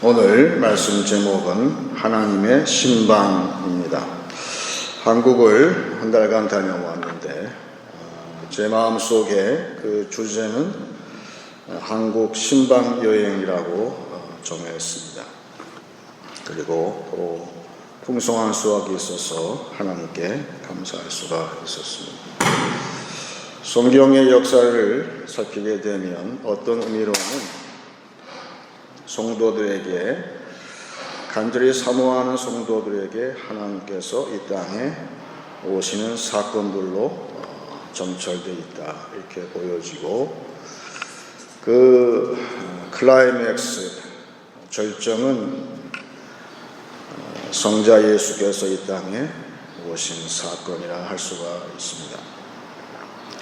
오늘 말씀 제목은 하나님의 신방입니다. 한국을 한 달간 다녀왔는데 제 마음속에 그 주제는 한국 신방 여행이라고 정했습니다. 그리고 또 풍성한 수확이 있어서 하나님께 감사할 수가 있었습니다. 성경의 역사를 살피게 되면 어떤 의미로는 성도들에게, 간절히 사모하는 성도들에게 하나님께서 이 땅에 오시는 사건들로 점철되어 있다, 이렇게 보여지고, 그 클라이맥스, 절정은 성자 예수께서 이 땅에 오신 사건이라 할 수가 있습니다.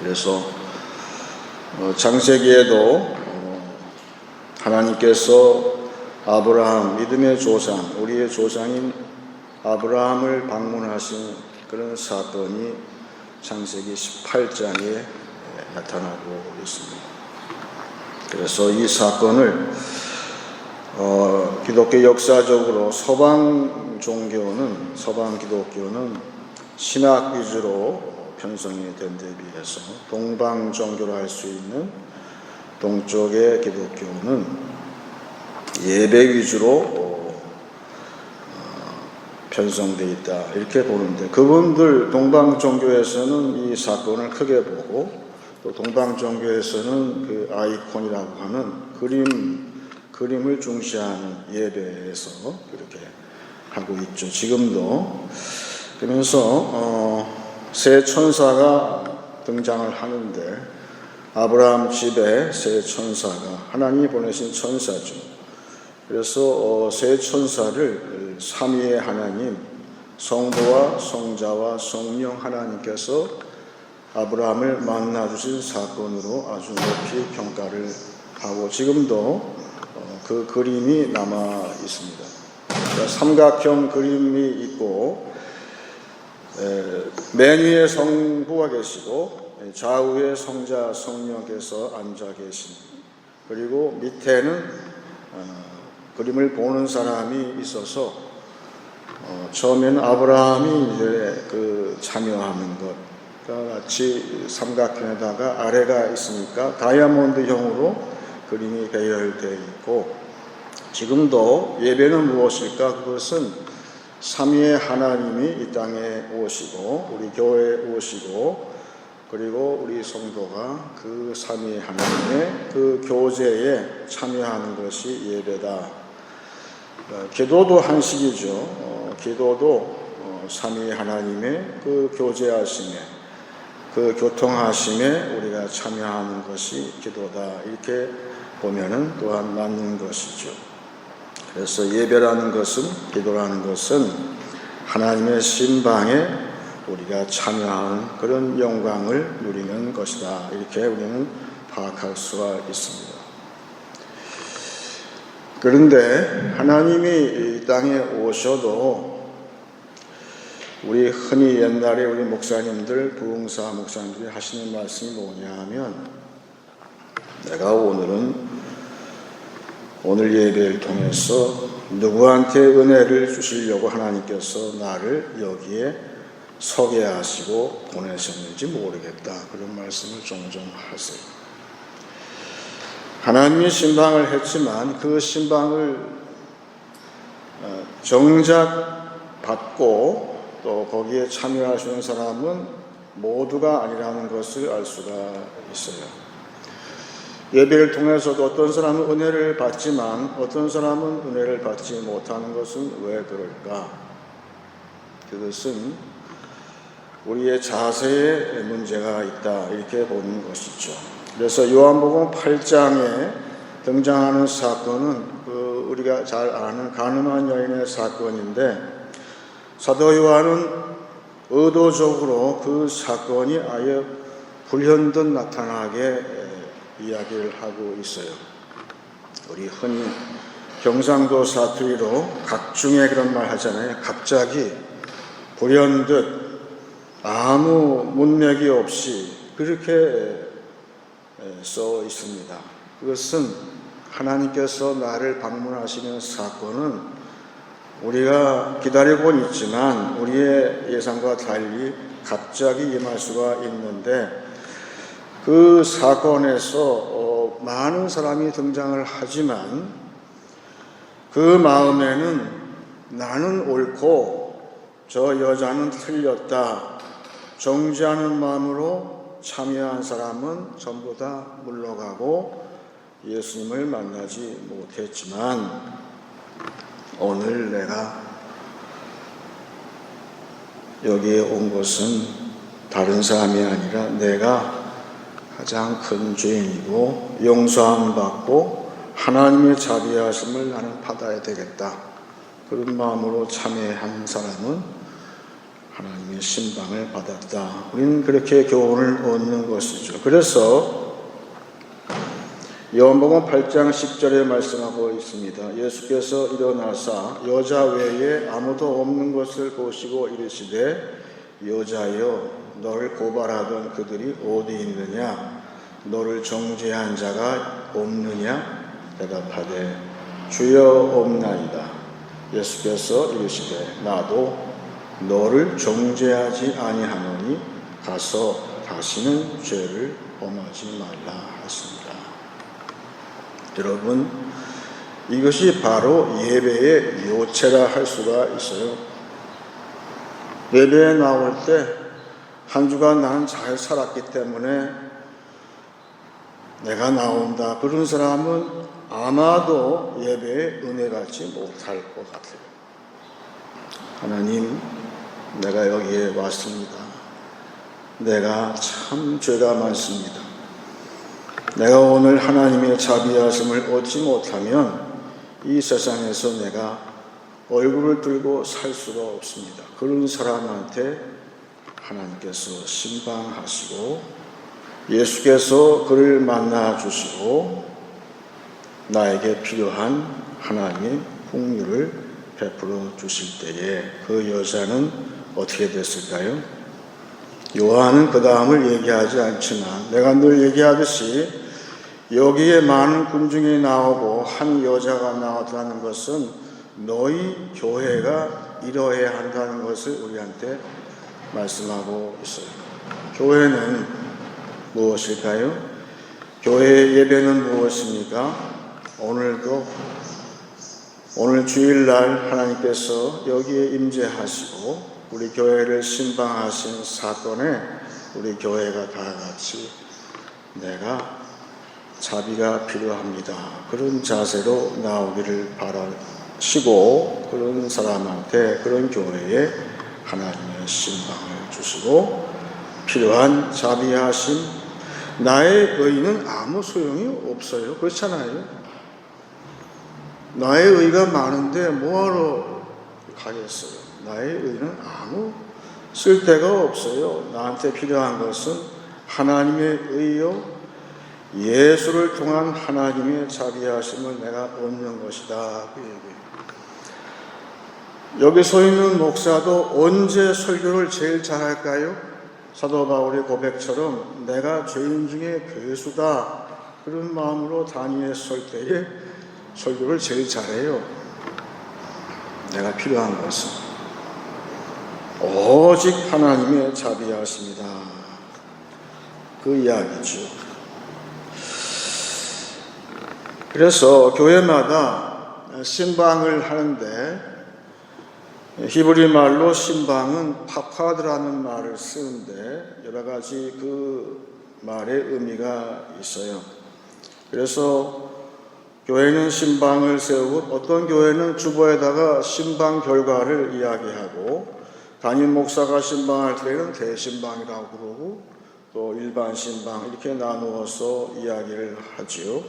그래서 창세기에도 하나님께서 아브라함, 믿음의 조상, 우리의 조상인 아브라함을 방문하신 그런 사건이 창세기 18장에 나타나고 있습니다. 그래서 이 사건을 기독교 역사적으로 서방 기독교는 신학 위주로 편성이 된 데 비해서 동방 종교로 할 수 있는 동쪽의 기독교는 예배 위주로 편성되어 있다, 이렇게 보는데, 그분들 동방 종교에서는 이 사건을 크게 보고, 또 동방 종교에서는 그 아이콘이라고 하는 그림을 중시하는 예배에서 그렇게 하고 있죠. 지금도. 그러면서 새 천사가 등장을 하는데, 아브라함 집에 새 천사가, 하나님이 보내신 천사죠. 그래서 새 천사를 삼위의 하나님, 성부와 성자와 성령 하나님께서 아브라함을 만나주신 사건으로 아주 높이 평가를 하고, 지금도 그 그림이 남아 있습니다. 그러니까 삼각형 그림이 있고, 맨 위에 성부가 계시고 좌우에 성자 성령께서 앉아 계신, 그리고 밑에는 그림을 보는 사람이 있어서 처음에는 아브라함이 이제 그 참여하는 것과 같이 삼각형에다가 아래가 있으니까 다이아몬드형으로 그림이 배열되어 있고, 지금도 예배는 무엇일까? 그것은 삼위의 하나님이 이 땅에 오시고 우리 교회에 오시고, 그리고 우리 성도가 그 삼위의 하나님의 그 교제에 참여하는 것이 예배다. 기도도 한식이죠. 기도도 삼위의 하나님의 그 교제하심에 그 교통하심에 우리가 참여하는 것이 기도다. 이렇게 보면은 또한 맞는 것이죠. 그래서 예배라는 것은, 기도라는 것은 하나님의 신방에 우리가 참여하는 그런 영광을 누리는 것이다. 이렇게 우리는 파악할 수가 있습니다. 그런데 하나님이 이 땅에 오셔도 우리 흔히 옛날에 우리 목사님들, 부흥사 목사님들이 하시는 말씀이 뭐냐 하면, 내가 오늘 예배를 통해서 누구한테 은혜를 주시려고 하나님께서 나를 여기에 서게 하시고 보내셨는지 모르겠다. 그런 말씀을 종종 하세요. 하나님이 신방을 했지만 그 신방을 정작 받고 또 거기에 참여하시는 사람은 모두가 아니라는 것을 알 수가 있어요. 예배를 통해서도 어떤 사람은 은혜를 받지만 어떤 사람은 은혜를 받지 못하는 것은 왜 그럴까? 그것은 우리의 자세에 문제가 있다. 이렇게 보는 것이죠. 그래서 요한복음 8장에 등장하는 사건은 우리가 잘 아는 가늠한 여인의 사건인데, 사도 요한은 의도적으로 그 사건이 아예 불현듯 나타나게 이야기를 하고 있어요. 우리 흔히 경상도 사투리로 각중에 그런 말 하잖아요. 갑자기 불현듯 아무 문맥이 없이 그렇게 써 있습니다. 그것은 하나님께서 나를 방문하시는 사건은 우리가 기다리고는 있지만 우리의 예상과 달리 갑자기 임할 수가 있는데, 그 사건에서 많은 사람이 등장을 하지만 그 마음에는 나는 옳고 저 여자는 틀렸다, 정죄하는 마음으로 참여한 사람은 전부 다 물러가고 예수님을 만나지 못했지만, 오늘 내가 여기에 온 것은 다른 사람이 아니라 내가 가장 큰 죄인이고 용서함 받고 하나님의 자비하심을 나는 받아야 되겠다. 그런 마음으로 참여한 사람은 하나님의 신방을 받았다. 우리는 그렇게 교훈을 얻는 것이죠. 그래서 요한복음 8장 10절에 말씀하고 있습니다. 예수께서 일어나사 여자 외에 아무도 없는 것을 보시고 이르시되, 여자여, 너를 고발하던 그들이 어디 있느냐? 너를 정죄한 자가 없느냐? 대답하되 주여 없나이다. 예수께서 이르시되 나도 너를 정죄하지 아니하노니 가서 다시는 죄를 범하지 말라 하십니다. 여러분, 이것이 바로 예배의 요체라 할 수가 있어요. 예배에 나올 때 한 주간 나는 잘 살았기 때문에 내가 나온다, 그런 사람은 아마도 예배에 은혜 받지 못할 것 같아요. 하나님, 내가 여기에 왔습니다. 내가 참 죄가 많습니다. 내가 오늘 하나님의 자비하심을 얻지 못하면 이 세상에서 내가 얼굴을 들고 살 수가 없습니다. 그런 사람한테 하나님께서 신방하시고 예수께서 그를 만나 주시고 나에게 필요한 하나님의 풍요를 베풀어 주실 때에 그 여자는 어떻게 됐을까요? 요한은 그 다음을 얘기하지 않지만 내가 늘 얘기하듯이 여기에 많은 군중이 나오고 한 여자가 나왔다는 것은 너희 교회가 이러해야 한다는 것을 우리한테 말씀하고 있어요. 교회는 무엇일까요? 교회의 예배는 무엇입니까? 오늘 주일날 하나님께서 여기에 임재하시고 우리 교회를 신방하신 사건에 우리 교회가 다 같이 내가 자비가 필요합니다, 그런 자세로 나오기를 바라시고, 그런 사람한테, 그런 교회에 하나님의 신방을 주시고 필요한 자비하심, 나의 의는 아무 소용이 없어요. 그렇잖아요. 나의 의가 많은데 뭐하러 가겠어요. 나의 의는 아무 쓸데가 없어요. 나한테 필요한 것은 하나님의 의요, 예수를 통한 하나님의 자비하심을 내가 얻는 것이다. 그 얘기예요. 여기 서 있는 목사도 언제 설교를 제일 잘할까요? 사도 바울의 고백처럼 내가 죄인 중에 괴수다, 그런 마음으로 단위에 설 때에 설교를 제일 잘해요. 내가 필요한 것은 오직 하나님의 자비하심이다. 그 이야기죠. 그래서 교회마다 신방을 하는데 히브리 말로 신방은 파파드라는 말을 쓰는데 여러 가지 그 말의 의미가 있어요. 그래서 교회는 신방을 세우고 어떤 교회는 주보에다가 신방 결과를 이야기하고 담임 목사가 신방할 때는 대신방이라고 그러고 또 일반 신방 이렇게 나누어서 이야기를 하지요.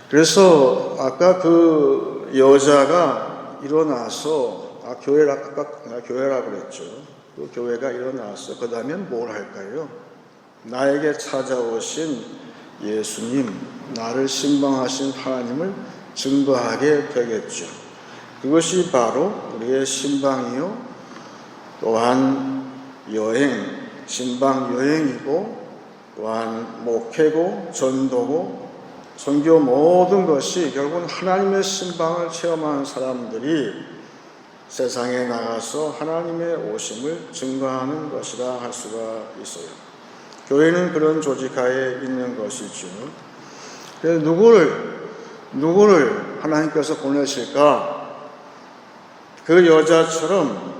그래서 아까 그 여자가 일어나서 교회라 그랬죠. 그 교회가 일어나서 그 다음엔 뭘 할까요? 나에게 찾아오신 예수님, 나를 신방하신 하나님을 증거하게 되겠죠. 그것이 바로 우리의 신방이요, 또한 여행, 신방 여행이고, 또한 목회고, 전도고, 선교 모든 것이 결국은 하나님의 신방을 체험한 사람들이 세상에 나가서 하나님의 오심을 증거하는 것이라 할 수가 있어요. 교회는 그런 조직하에 있는 것이죠. 그래서 누구를 하나님께서 보내실까? 그 여자처럼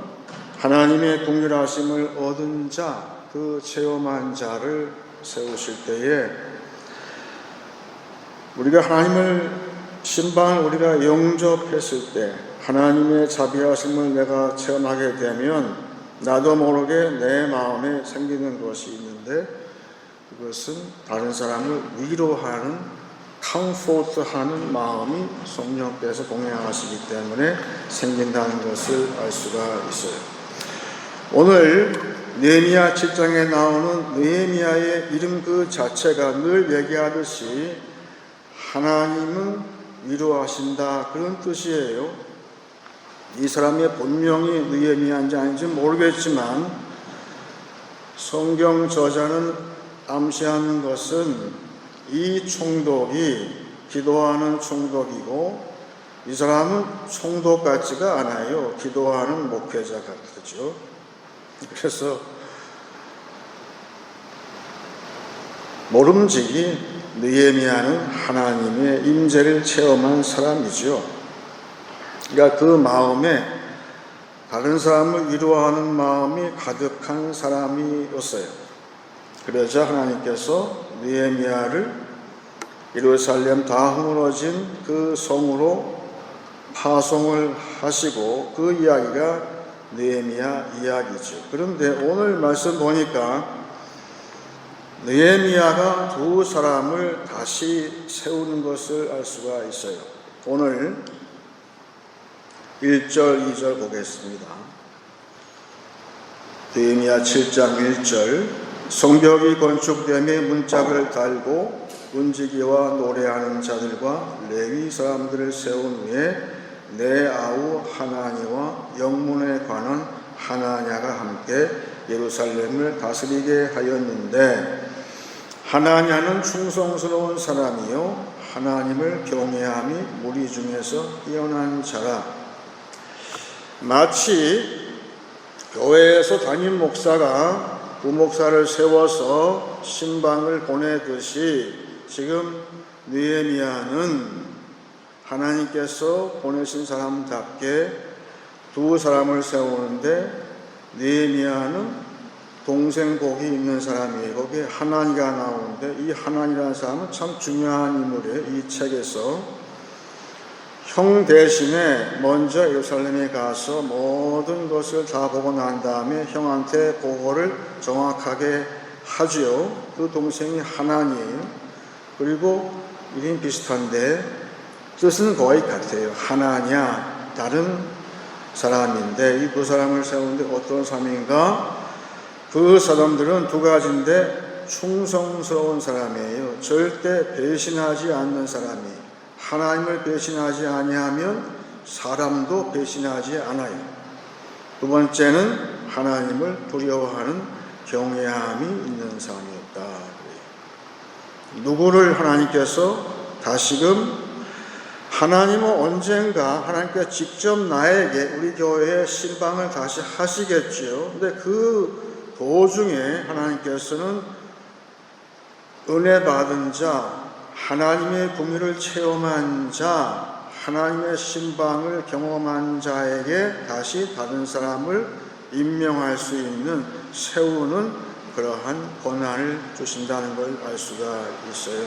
하나님의 긍휼하심을 얻은 자, 그 체험한 자를 세우실 때에 우리가 하나님을 신방을 우리가 영접했을 때 하나님의 자비하심을 내가 체험하게 되면 나도 모르게 내 마음에 생기는 것이 있는데 그것은 다른 사람을 위로하는 컴포트하는 마음이 성령께서 동행하시기 때문에 생긴다는 것을 알 수가 있어요. 오늘 느헤미야 7장에 나오는 느헤미야의 이름 그 자체가 늘 얘기하듯이 하나님은 위로하신다, 그런 뜻이에요. 이 사람이 본명이 느헤미야인지 아닌지 모르겠지만 성경 저자는 암시하는 것은 이 총독이 기도하는 총독이고 이 사람은 총독 같지가 않아요. 기도하는 목회자 같죠. 그래서 모름지기 느헤미야는 하나님의 임재를 체험한 사람이죠. 그러니까 그 마음에 다른 사람을 위로하는 마음이 가득한 사람이었어요. 그러자 하나님께서 느헤미야를 예루살렘 다 허물어진 그 성으로 파송을 하시고 그 이야기가 느헤미야 이야기죠. 그런데 오늘 말씀 보니까 느헤미야가 두 사람을 다시 세우는 것을 알 수가 있어요. 오늘 1절, 2절 보겠습니다. 느헤미야 7장 1절, 성벽이 건축됨에 문짝을 달고 운지기와 노래하는 자들과 레위 사람들을 세운 후에 내 아우 하나니와 영문에 관한 하나냐가 함께 예루살렘을 다스리게 하였는데 하나냐는 충성스러운 사람이요 하나님을 경외함이 무리 중에서 뛰어난 자라. 마치 교회에서 담임 목사가 부목사를 세워서 신방을 보내듯이 지금 느헤미야는 하나님께서 보내신 사람답게 두 사람을 세우는데 느헤미야는 동생 복이 있는 사람이에요. 거기에 하나니가 나오는데 이 하나니라는 사람은 참 중요한 인물이에요. 이 책에서 형 대신에 먼저 예루살렘에 가서 모든 것을 다 보고 난 다음에 형한테 보고를 정확하게 하지요. 그 동생이 하나니에요. 그리고 이름 비슷한데 뜻은 거의 같아요. 하나냐, 다른 사람인데 이 두 사람을 세우는데 어떤 사람인가? 그 사람들은 두 가지인데 충성스러운 사람이에요. 절대 배신하지 않는 사람이에요. 하나님을 배신하지 아니하면 사람도 배신하지 않아요. 두 번째는 하나님을 두려워하는 경외함이 있는 사람이었다. 누구를 하나님께서 다시금 하나님은 언젠가 하나님께서 직접 나에게 우리 교회의 신방을 다시 하시겠지요. 근데 그 도중에 하나님께서는 은혜 받은 자, 하나님의 구미를 체험한 자, 하나님의 신방을 경험한 자에게 다시 다른 사람을 임명할 수 있는, 세우는 그러한 권한을 주신다는 걸 알 수가 있어요.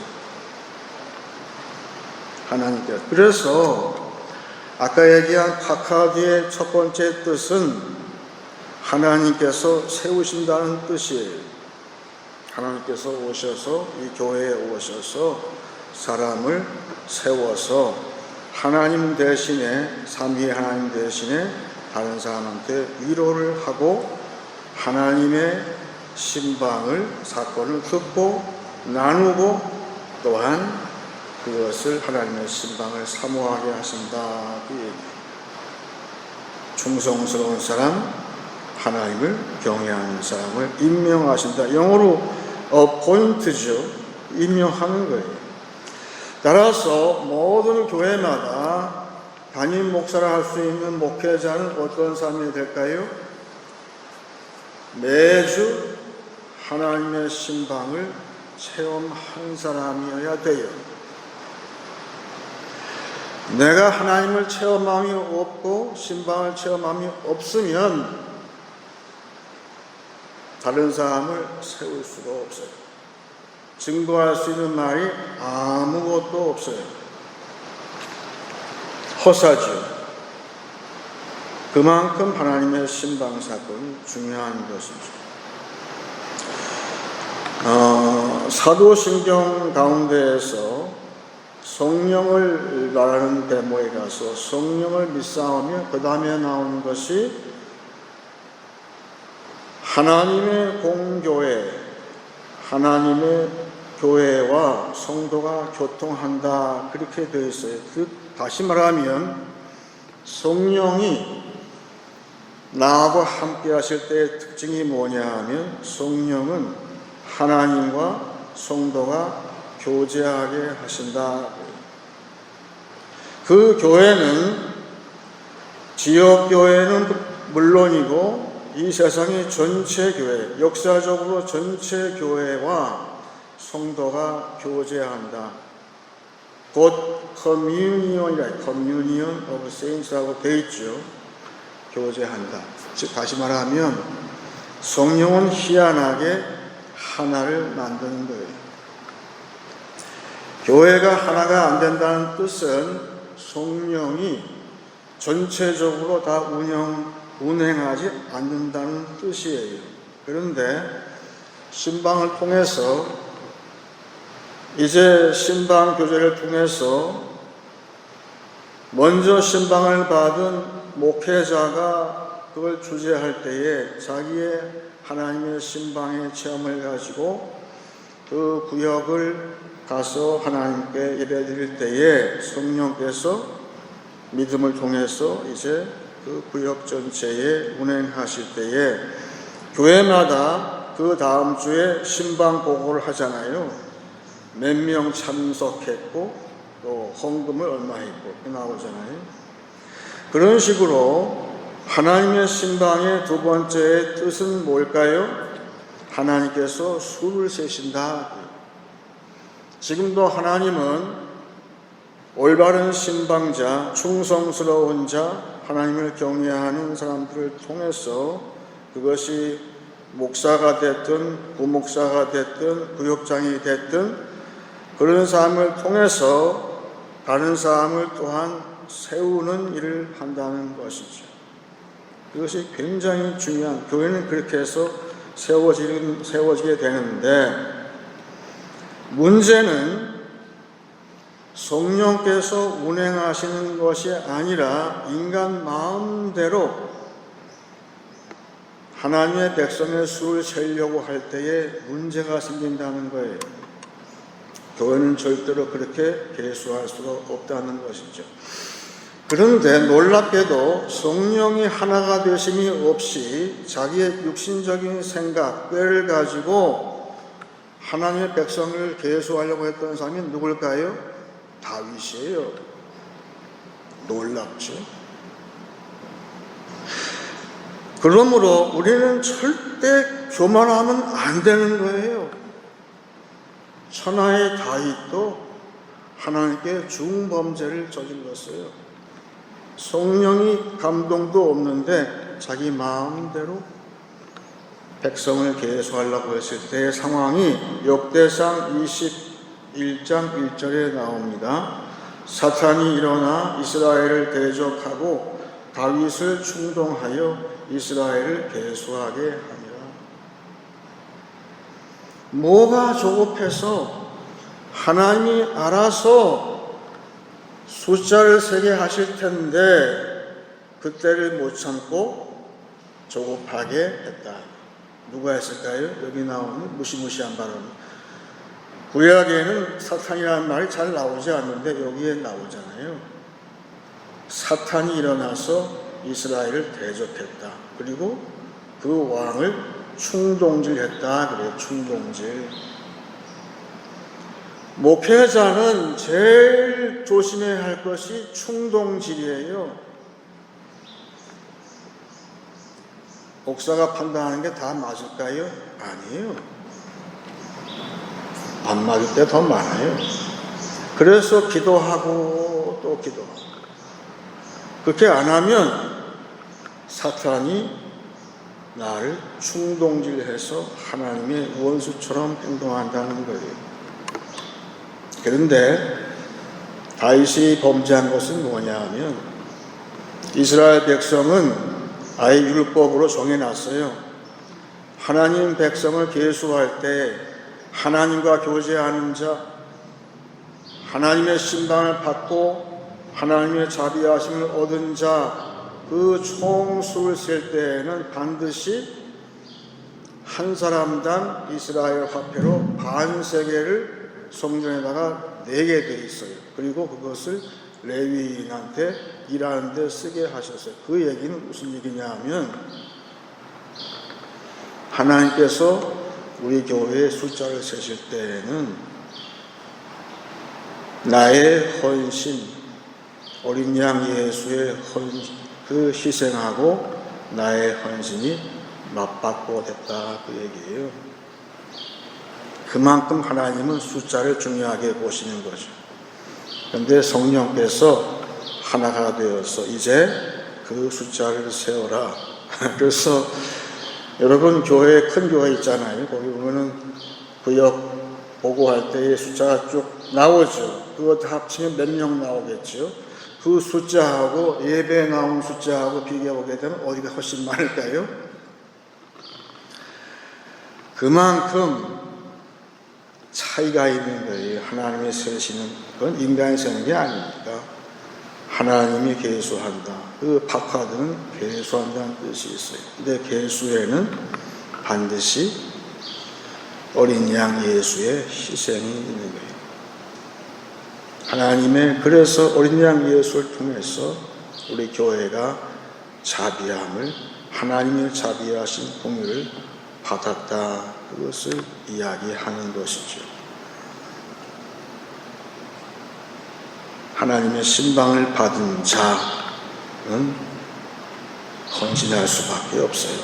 하나님께서. 그래서 아까 얘기한 카카디의 첫 번째 뜻은 하나님께서 세우신다는 뜻이에요. 하나님께서 오셔서 이 교회에 오셔서 사람을 세워서 하나님 대신에, 삼위의 하나님 대신에 다른 사람한테 위로를 하고 하나님의 신방을, 사건을 듣고 나누고 또한 그것을 하나님의 신방을 사모하게 하신다. 충성스러운 사람, 하나님을 경외하는 사람을 임명하신다. 영어로 appoint죠. 임명하는 거예요. 따라서 모든 교회마다 담임 목사를 할 수 있는 목회자는 어떤 사람이 될까요? 매주 하나님의 신방을 체험한 사람이어야 돼요. 내가 하나님을 체험함이 없고 신방을 체험함이 없으면 다른 사람을 세울 수가 없어요. 증거할 수 있는 말이 아무것도 없어요. 허사죠. 그만큼 하나님의 신방 사건이 중요한 것이죠. 사도신경 가운데에서 성령을 말하는 대목에 가서 성령을 믿사오며 그 다음에 나오는 것이 하나님의 공교회, 하나님의 교회와 성도가 교통한다, 그렇게 되어 있어요. 다시 말하면 성령이 나하고 함께 하실 때의 특징이 뭐냐 하면 성령은 하나님과 성도가 교제하게 하신다. 그 교회는 지역교회는 물론이고 이 세상의 전체 교회, 역사적으로 전체 교회와 성도가 교제한다. 곧 커뮤니언이라, 커뮤니언 오브 세인트라고 되어 있죠. 교제한다. 즉 다시 말하면 성령은 희한하게 하나를 만드는 거예요. 교회가 하나가 안 된다는 뜻은 성령이 전체적으로 다 운행하지 않는다는 뜻이에요. 그런데 신방을 통해서 이제 신방 교제를 통해서 먼저 신방을 받은 목회자가 그걸 주재할 때에 자기의 하나님의 신방의 체험을 가지고 그 구역을 가서 하나님께 예배드릴 때에 성령께서 믿음을 통해서 이제 그 구역 전체에 운행하실 때에 교회마다 그 다음 주에 신방 보고를 하잖아요. 몇 명 참석했고 또 헌금을 얼마 했고 나오잖아요. 그런 식으로 하나님의 신방의 두 번째 뜻은 뭘까요? 하나님께서 수를 세신다. 지금도 하나님은 올바른 신방자, 충성스러운 자, 하나님을 경외하는 사람들을 통해서 그것이 목사가 됐든 부목사가 됐든 구역장이 됐든 그런 사람을 통해서 다른 사람을 또한 세우는 일을 한다는 것이죠. 이것이 굉장히 중요한, 교회는 그렇게 해서 세워지게 되는데, 문제는 성령께서 운행하시는 것이 아니라 인간 마음대로 하나님의 백성의 수를 세려고 할 때에 문제가 생긴다는 거예요. 교회는 절대로 그렇게 계수할 수가 없다는 것이죠. 그런데 놀랍게도 성령이 하나가 되심이 없이 자기의 육신적인 생각, 꾀를 가지고 하나님의 백성을 계수하려고 했던 사람이 누굴까요? 다윗이에요. 놀랍죠. 그러므로 우리는 절대 교만하면 안 되는 거예요. 천하의 다윗도 하나님께 중범죄를 저질렀어요. 성령이 감동도 없는데 자기 마음대로 백성을 계수하려고 했을 때의 상황이 역대상 21장 1절에 나옵니다. 사탄이 일어나 이스라엘을 대적하고 다윗을 충동하여 이스라엘을 계수하게 하니라. 뭐가 조급해서 하나님이 알아서 숫자를 세게 하실 텐데 그때를 못 참고 조급하게 했다. 누가 했을까요? 여기 나오는 무시무시한 발언. 구약에는 사탄이라는 말이 잘 나오지 않는데 여기에 나오잖아요. 사탄이 일어나서 이스라엘을 대적했다. 그리고 그 왕을 충동질했다. 그래요. 충동질. 목회자는 제일 조심해야 할 것이 충동질이에요. 목사가 판단하는 게 다 맞을까요? 아니에요. 안 맞을 때 더 많아요. 그래서 기도하고 또 기도하고. 그렇게 안 하면 사탄이 나를 충동질해서 하나님의 원수처럼 행동한다는 거예요. 그런데 다윗이 범죄한 것은 뭐냐 하면 이스라엘 백성은 아예 율법으로 정해놨어요. 하나님 백성을 계수할 때 하나님과 교제하는 자, 하나님의 신방을 받고 하나님의 자비하심을 얻은 자, 그 총수를 셀 때에는 반드시 한 사람당 이스라엘 화폐로 반세겔을 성전에다가 내게 돼 있어요. 그리고 그것을 레위인한테 일하는 데 쓰게 하셨어요. 그 얘기는 무슨 얘기냐 하면 하나님께서 우리 교회의 숫자를 세실 때에는 나의 헌신, 어린 양 예수의 그 희생하고 나의 헌신이 맞바꿔 됐다 그 얘기예요. 그만큼 하나님은 숫자를 중요하게 보시는 거죠. 그런데 성령께서 하나가 되어서 이제 그 숫자를 세워라. 그래서 여러분 교회 큰 교회 있잖아요. 거기 보면은 구역 보고할 때의 숫자가 쭉 나오죠. 그거 다 합치면 몇 명 나오겠죠. 그 숫자하고 예배에 나온 숫자하고 비교해보게 되면 어디가 훨씬 많을까요? 그만큼 차이가 있는 거예요. 하나님이 세시는 건 인간이 세는 게 아닙니다. 하나님이 계수한다. 그 박하드는 계수한다는 뜻이 있어요. 근데 계수에는 반드시 어린 양 예수의 희생이 있는 거예요. 하나님의 그래서 어린 양 예수를 통해서 우리 교회가 자비함을 하나님의 자비하신 공유를 받았다. 그것을 이야기하는 것이죠. 하나님의 신방을 받은 자는 헌신할 수밖에 없어요.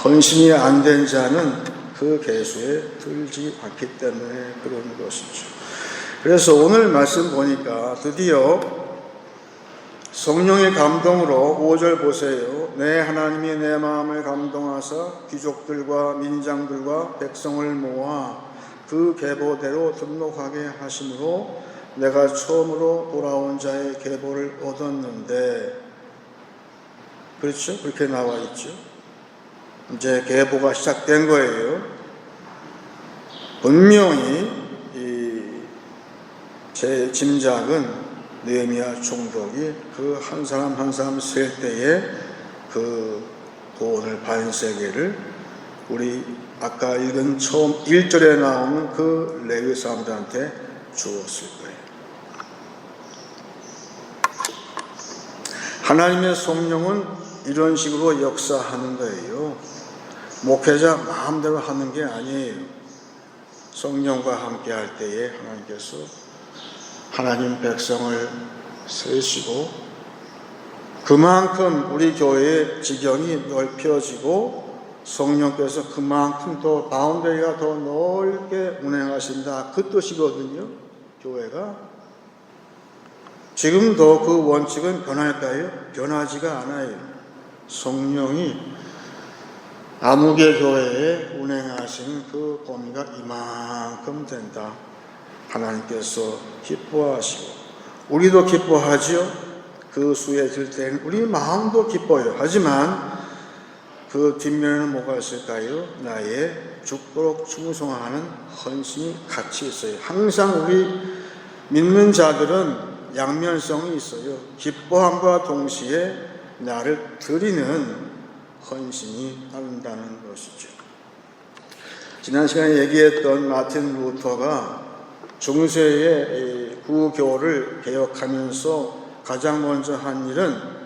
헌신이 안 된 자는 그 계수에 들지 않기 때문에 그런 것이죠. 그래서 오늘 말씀 보니까 드디어 성령의 감동으로 5절 보세요. 내 하나님이 내 마음을 감동하사 귀족들과 민장들과 백성을 모아 그 계보대로 등록하게 하심으로 내가 처음으로 돌아온 자의 계보를 얻었는데, 그렇죠? 그렇게 나와 있죠. 이제 계보가 시작된 거예요. 분명히 제 짐작은 느헤미야 총독이 그 한 사람 한 사람 셀 때에 그 돈을 반세계를 우리 아까 읽은 처음 1절에 나오는 그 레위 사람들한테 주었을 거예요. 하나님의 성령은 이런 식으로 역사하는 거예요. 목회자 마음대로 하는 게 아니에요. 성령과 함께 할 때에 하나님께서 하나님 백성을 세우시고 그만큼 우리 교회의 지경이 넓혀지고 성령께서 그만큼 더 바운더리가 더 넓게 운행하신다, 그 뜻이거든요. 교회가 지금도 그 원칙은 변할까요? 변하지가 않아요. 성령이 아무개 교회에 운행하시는 그 범위가 이만큼 된다. 하나님께서 기뻐하시고 우리도 기뻐하지요. 그 수에 들 때는 우리 마음도 기뻐요. 하지만 그 뒷면에는 뭐가 있을까요? 나의 죽도록 충성하는 헌신이 같이 있어요. 항상 우리 믿는 자들은 양면성이 있어요. 기뻐함과 동시에 나를 드리는 헌신이 따른다는 것이죠. 지난 시간에 얘기했던 마틴 루터가 중세의 구교를 개혁하면서 가장 먼저 한 일은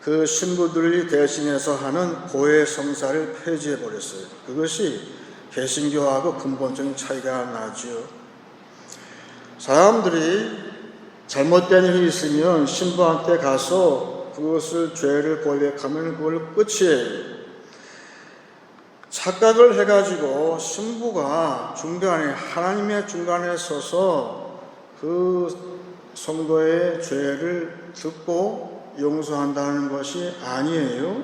그 신부들이 대신해서 하는 고해 성사를 폐지해 버렸어요. 그것이 개신교하고 근본적인 차이가 나죠. 사람들이 잘못된 일이 있으면 신부한테 가서 그것을 죄를 고백하면 그걸 끝이에요. 착각을 해가지고 신부가 중간에, 하나님의 중간에 서서 그 성도의 죄를 듣고 용서한다는 것이 아니에요.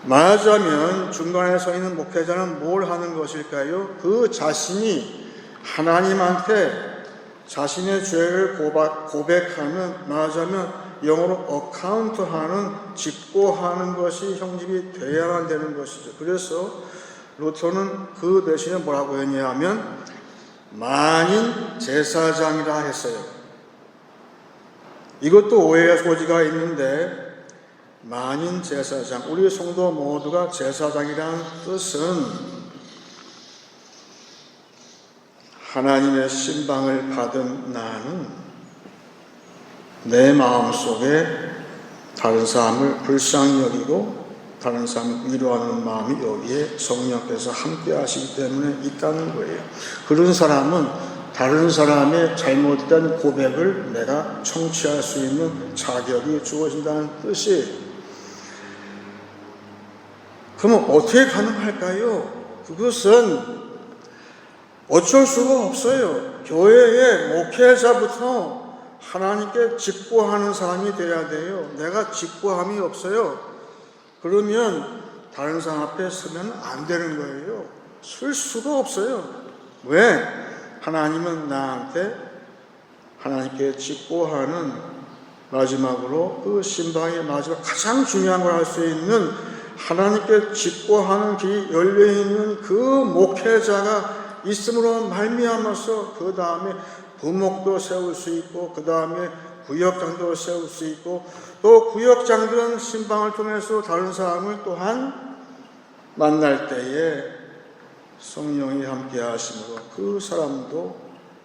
말하자면 중간에 서 있는 목회자는 뭘 하는 것일까요? 그 자신이 하나님한테 자신의 죄를 고백하는, 말하자면 영어로 어카운트하는, 직고하는 것이 형집이 돼야만 되는 것이죠. 그래서 루터는 그 대신에 뭐라고 했냐면 만인 제사장이라 했어요. 이것도 오해의 소지가 있는데, 만인 제사장, 우리 성도 모두가 제사장이라는 뜻은 하나님의 신방을 받은 나는 내 마음속에 다른 사람을 불쌍히 여기고 다른 사람을 위로하는 마음이 여기에 성령께서 함께 하시기 때문에 있다는 거예요. 그런 사람은 다른 사람의 잘못된 고백을 내가 청취할 수 있는 자격이 주어진다는 뜻이에요. 그러면 어떻게 가능할까요? 그것은 어쩔 수가 없어요. 교회의 목회자부터 하나님께 직고하는 사람이 돼야 돼요. 내가 직고함이 없어요. 그러면 다른 사람 앞에 서면 안 되는 거예요. 설 수가 없어요. 왜? 하나님은 나한테 하나님께 직고하는, 마지막으로 그 신방의 마지막 가장 중요한 걸 할 수 있는 하나님께 직고하는 길이 열려있는 그 목회자가 있음으로 말미암아서 그 다음에 부목도 세울 수 있고 그 다음에 구역장도 세울 수 있고 또 구역장들은 신방을 통해서 다른 사람을 또한 만날 때에 성령이 함께 하심으로 그 사람도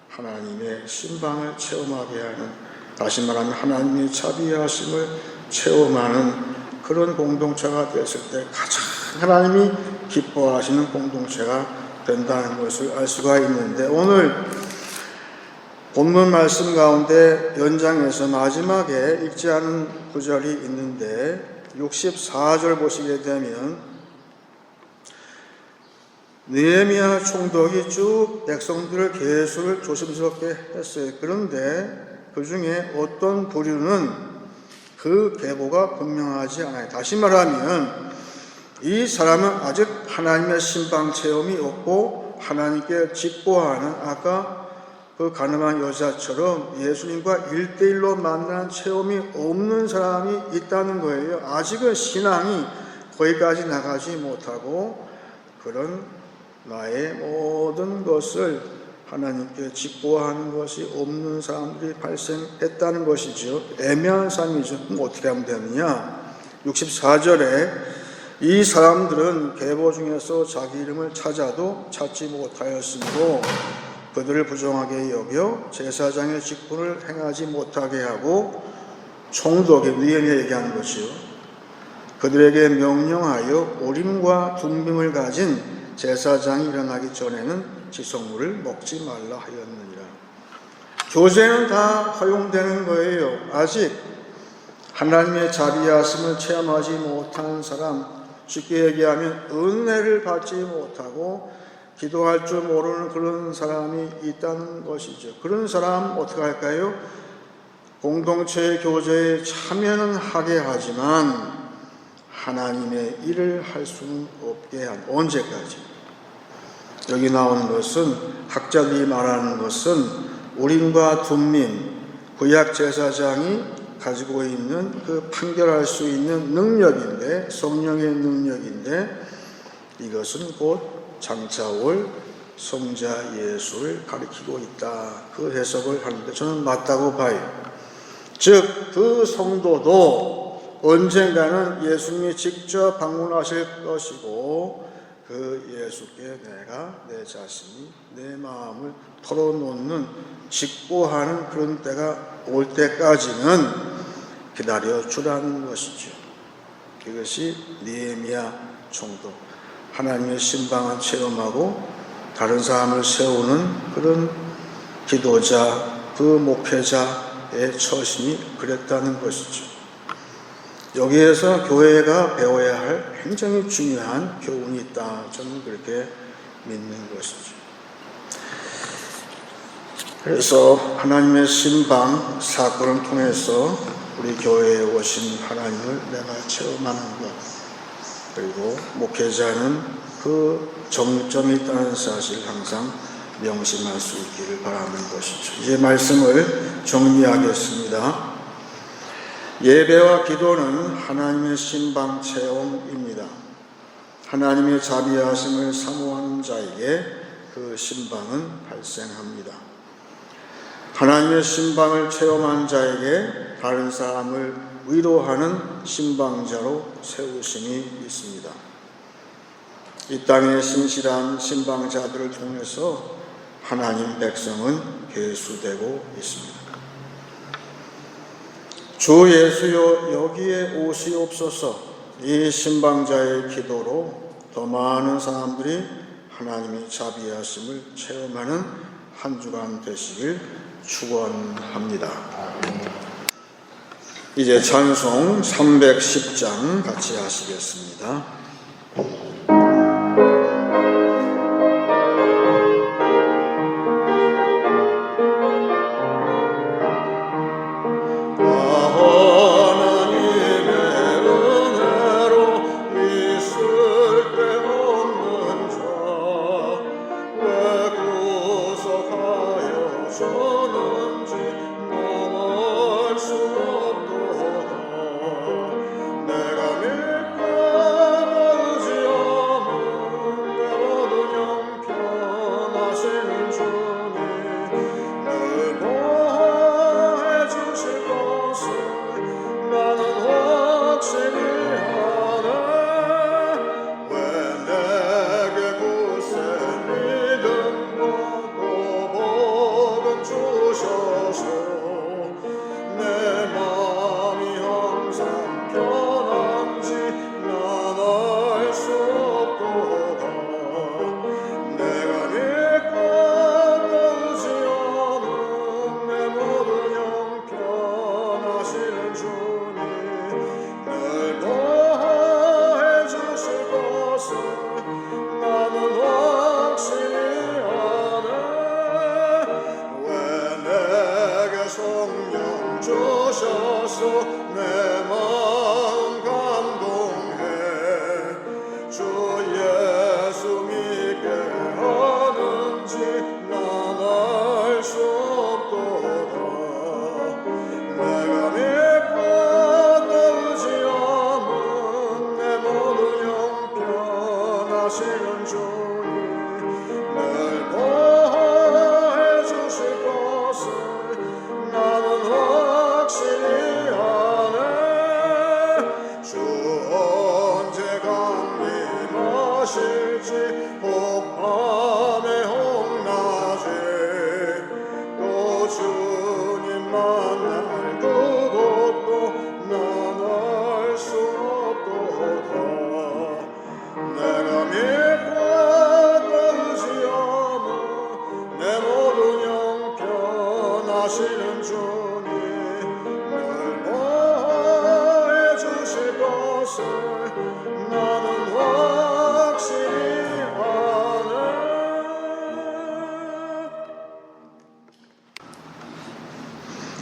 하나님의 신방을 체험하게 하는, 다시 말하면 하나님의 자비하심을 체험하는 그런 공동체가 됐을 때 가장 하나님이 기뻐하시는 공동체가 된다는 것을 알 수가 있는데, 오늘 본문 말씀 가운데 연장해서 마지막에 읽지 않은 구절이 있는데 64절 보시게 되면 느헤미야 총독이 쭉 백성들의 계수를 조심스럽게 했어요. 그런데 그 중에 어떤 부류는 그 계보가 분명하지 않아요. 다시 말하면 이 사람은 아직 하나님의 신방 체험이 없고 하나님께 직고하는, 아까 그 가늠한 여자처럼 예수님과 1대1로 만나는 체험이 없는 사람이 있다는 거예요. 아직은 신앙이 거기까지 나가지 못하고 그런 나의 모든 것을 하나님께 직보하는 것이 없는 사람들이 발생했다는 것이죠. 애매한 삶이죠. 그럼 어떻게 하면 되느냐? 64절에 이 사람들은 계보 중에서 자기 이름을 찾아도 찾지 못하였으므로 그들을 부정하게 여겨 제사장의 직분을 행하지 못하게 하고 총독이 니에미아 얘기하는 것이요. 그들에게 명령하여 우림과 둠빔을 가진 제사장이 일어나기 전에는 지성물을 먹지 말라 하였느니라. 교제는 다 허용되는 거예요. 아직 하나님의 자비하심을 체험하지 못하는 사람, 쉽게 얘기하면 은혜를 받지 못하고 기도할 줄 모르는 그런 사람이 있다는 것이죠. 그런 사람 어떻게 할까요? 공동체의 교제에 참여는 하게 하지만 하나님의 일을 할 수는 없게 한 언제까지? 여기 나오는 것은 학자들이 말하는 것은 우림과 둠밈, 구약 제사장이 가지고 있는 그 판결할 수 있는 능력인데, 성령의 능력인데, 이것은 곧 장차 올 성자 예수를 가리키고 있다. 그 해석을 하는데 저는 맞다고 봐요. 즉 그 성도도 언젠가는 예수님이 직접 방문하실 것이고 그 예수께 내가 내 자신이 내 마음을 털어놓는 직보하는 그런 때가 올 때까지는 기다려 주라는 것이죠. 이것이 니에미야 총독, 하나님의 신방을 체험하고 다른 사람을 세우는 그런 기도자, 그 목회자의 처신이 그랬다는 것이죠. 여기에서 교회가 배워야 할 굉장히 중요한 교훈이 있다. 저는 그렇게 믿는 것이죠. 그래서 하나님의 신방 사건을 통해서 우리 교회에 오신 하나님을 내가 체험하는 것, 그리고 목회자는 그 정점이 있다는 사실을 항상 명심할 수 있기를 바라는 것이죠. 이제 말씀을 정리하겠습니다. 예배와 기도는 하나님의 신방 체험입니다. 하나님의 자비하심을 사모하는 자에게 그 신방은 발생합니다. 하나님의 신방을 체험한 자에게 다른 사람을 위로하는 신방자로 세우심이 있습니다. 이 땅의 신실한 신방자들을 통해서 하나님 백성은 계수되고 있습니다. 주 예수여 여기에 오시옵소서. 이 신방자의 기도로 더 많은 사람들이 하나님의 자비하심을 체험하는 한 주간 되시길 축원합니다. 이제 찬송 310장 같이 하시겠습니다. 내가 믿고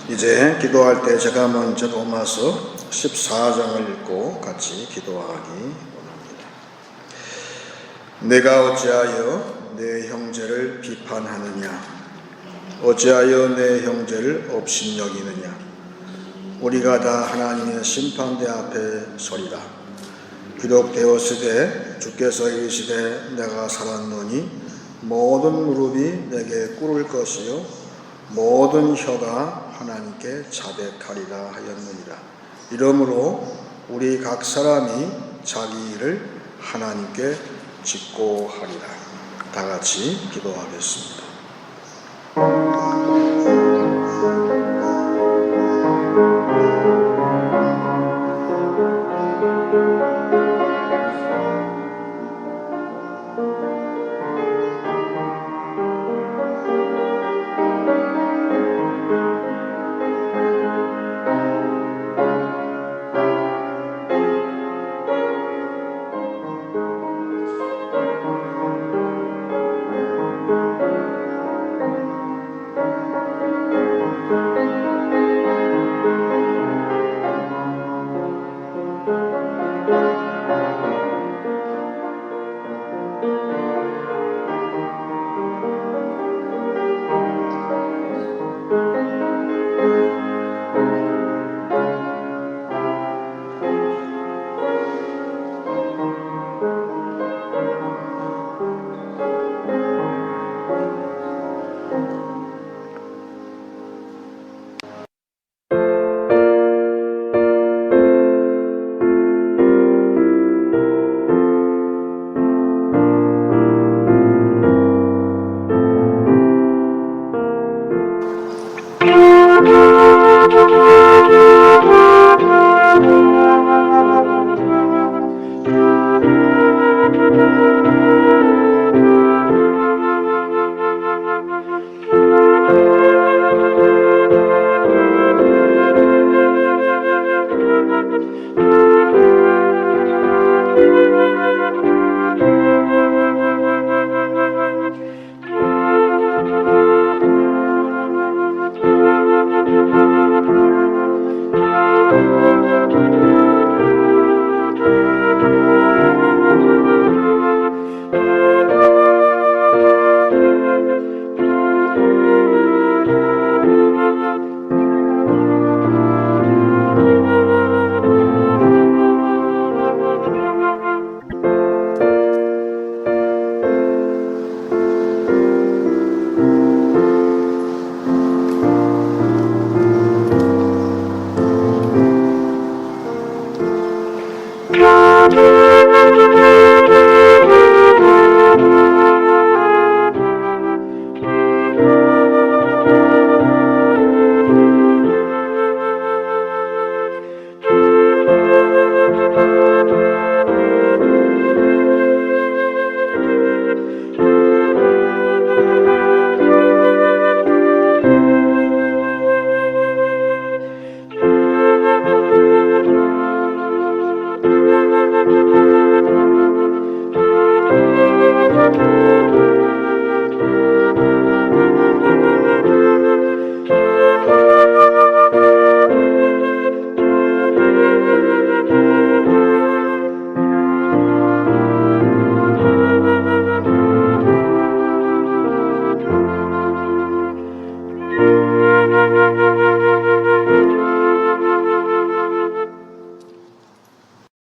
이제 기도할 때 제가 먼저 로마서 14장을 읽고 같이 기도하기 원합니다. 내가 어찌하여 내 형제를 비판하느냐? 어찌하여 내 형제를 업신여기느냐? 우리가 다 하나님의 심판대 앞에 서리라. 기록되었으되 주께서 이르시되 내가 살았노니 모든 무릎이 내게 꿇을 것이요 모든 혀가 하나님께 자백하리라 하였느니라. 이러므로 우리 각 사람이 자기 일을 하나님께 직고하리라. 다 같이 기도하겠습니다.